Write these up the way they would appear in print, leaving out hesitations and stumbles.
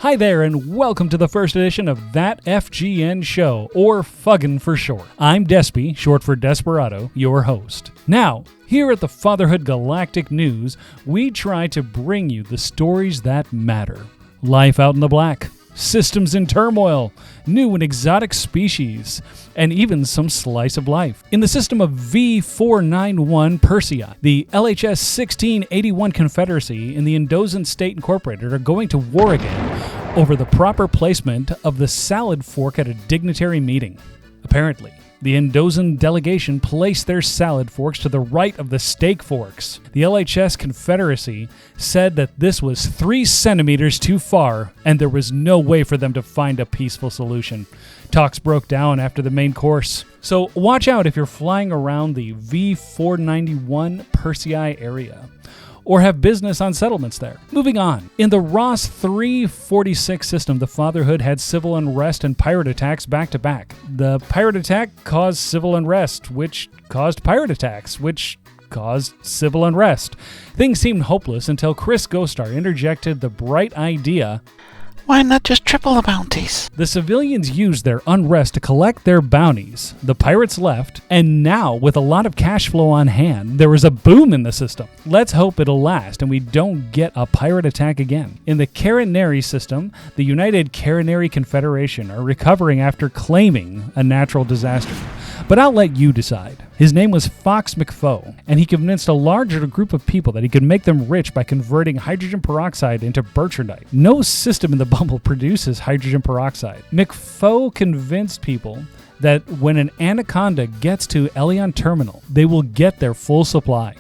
Hi there, and welcome to the first edition of That FGN Show, or Fuggin' for short. I'm Despy, short for Desperado, your host. Now, here at the Fatherhood Galactic News, we try to bring you the stories that matter. Life out in the black, systems in turmoil, new and exotic species, and even some slice of life. In the system of V491 Persei, the LHS 1681 Confederacy and the Indozan State Incorporated are going to war again over the proper placement of the salad fork at a dignitary meeting. Apparently, the Indozan delegation placed their salad forks to the right of the steak forks. The LHS Confederacy said that this was 3 centimeters too far, and there was no way for them to find a peaceful solution. Talks broke down after the main course. So watch out if you're flying around the V491 Persei area, or have business on settlements there. Moving on. In the Ross 346 system, the Fatherhood had civil unrest and pirate attacks back to back. The pirate attack caused civil unrest, which caused pirate attacks, which caused civil unrest. Things seemed hopeless until Chris Ghostar interjected the bright idea, why not just triple the bounties? The civilians used their unrest to collect their bounties. The pirates left, and now, with a lot of cash flow on hand, there was a boom in the system. Let's hope it'll last and we don't get a pirate attack again. In the Carinari system, the United Carinari Confederation are recovering after claiming a natural disaster. But I'll let you decide. His name was Fox McFoe, and he convinced a larger group of people that he could make them rich by converting hydrogen peroxide into bertrandite. No system in the bubble produces hydrogen peroxide. McFoe convinced people that when an anaconda gets to Elion Terminal, they will get their full supply.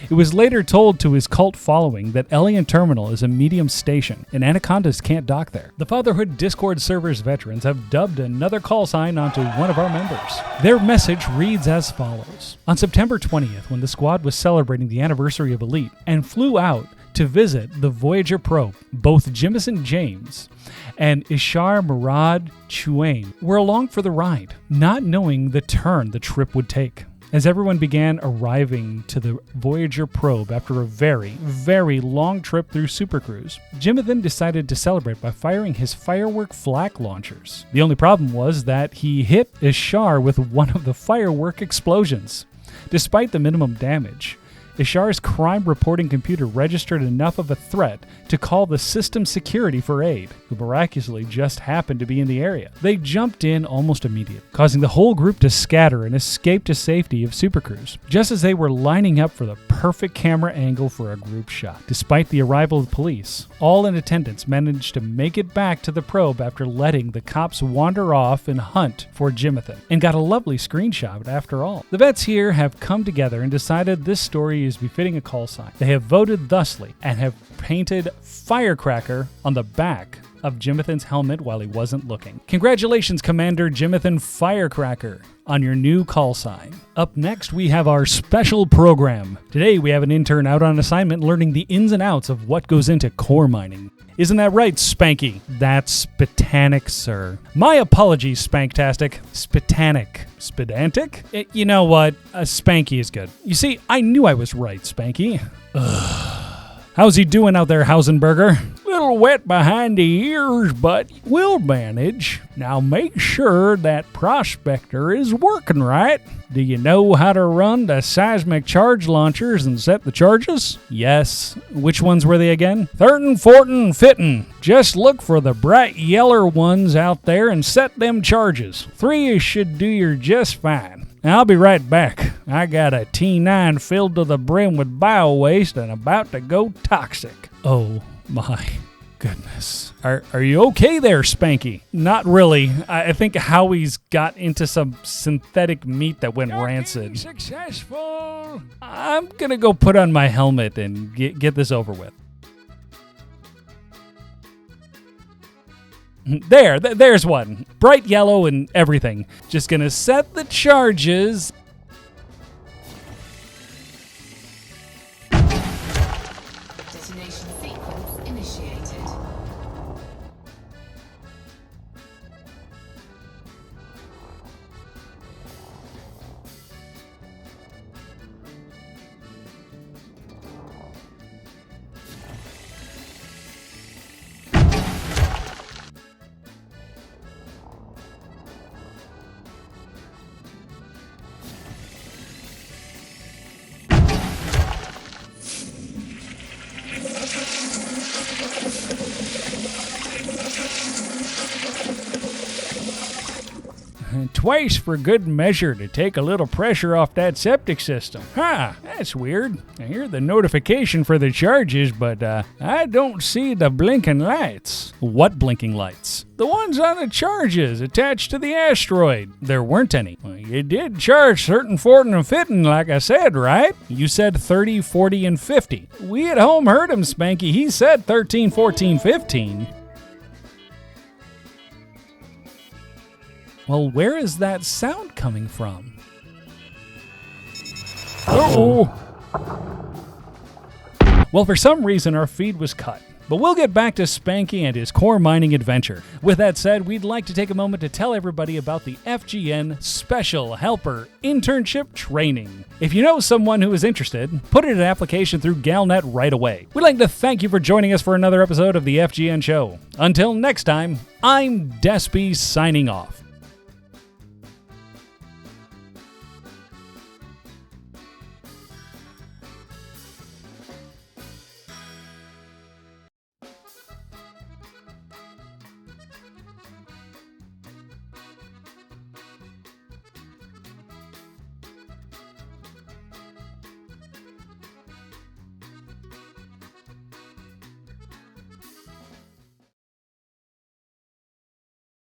It was later told to his cult following that Elion Terminal is a medium station, and anacondas can't dock there. The Fatherhood Discord server's veterans have dubbed another call sign onto one of our members. Their message reads as follows. On September 20th, when the squad was celebrating the anniversary of Elite and flew out to visit the Voyager probe, both Jimison James and Ishar Murad Chuain were along for the ride, not knowing the turn the trip would take. As everyone began arriving to the Voyager probe after a very, very long trip through Supercruise, Jimothan decided to celebrate by firing his firework flak launchers. The only problem was that he hit Ishar with one of the firework explosions. Despite the minimum damage, Ishar's crime reporting computer registered enough of a threat to call the system security for aid, who miraculously just happened to be in the area. They jumped in almost immediately, causing the whole group to scatter and escape to safety of Supercruise, just as they were lining up for the perfect camera angle for a group shot. Despite the arrival of the police, all in attendance managed to make it back to the probe after letting the cops wander off and hunt for Jimothan, and got a lovely screenshot after all. The vets here have come together and decided this story is befitting a call sign. They have voted thusly and have painted Firecracker on the back of Jimothan's helmet while he wasn't looking. Congratulations, Commander Jimothan Firecracker, on your new call sign. Up next, we have our special program. Today, we have an intern out on assignment learning the ins and outs of what goes into core mining. Isn't that right, Spanky? That's Spitanic, sir. My apologies, Spanktastic. Spitanic. Spidantic? You know what? Spanky is good. You see, I knew I was right, Spanky. How's he doing out there, Hausenberger? Little wet behind the ears, but we'll manage. Now make sure that Prospector is working right. Do you know how to run the seismic charge launchers and set the charges? Yes. Which ones were they again? 13, 14, and 15. Just look for the bright yeller ones out there and set them charges. 3 should do you just fine. Now, I'll be right back. I got a T9 filled to the brim with bio-waste and about to go toxic. Oh my goodness. Are you okay there, Spanky? Not really. I think Howie's got into some synthetic meat that went rancid. Successful. I'm gonna go put on my helmet and get this over with. There's one. Bright yellow and everything. Just gonna set the charges. Detonation sequence initiated. Twice for good measure to take a little pressure off that septic system. Huh, that's weird. I hear the notification for the charges, but I don't see the blinking lights. What blinking lights? The ones on the charges attached to the asteroid. There weren't any. Well, you did charge certain, fortin, and fitting, like I said, right? You said 30, 40, and 50. We at home heard him, Spanky. He said 13, 14, 15. Well, where is that sound coming from? Uh-oh. Well, for some reason, our feed was cut. But we'll get back to Spanky and his core mining adventure. With that said, we'd like to take a moment to tell everybody about the FGN Special Helper Internship Training. If you know someone who is interested, put in an application through Galnet right away. We'd like to thank you for joining us for another episode of the FGN Show. Until next time, I'm Despy signing off.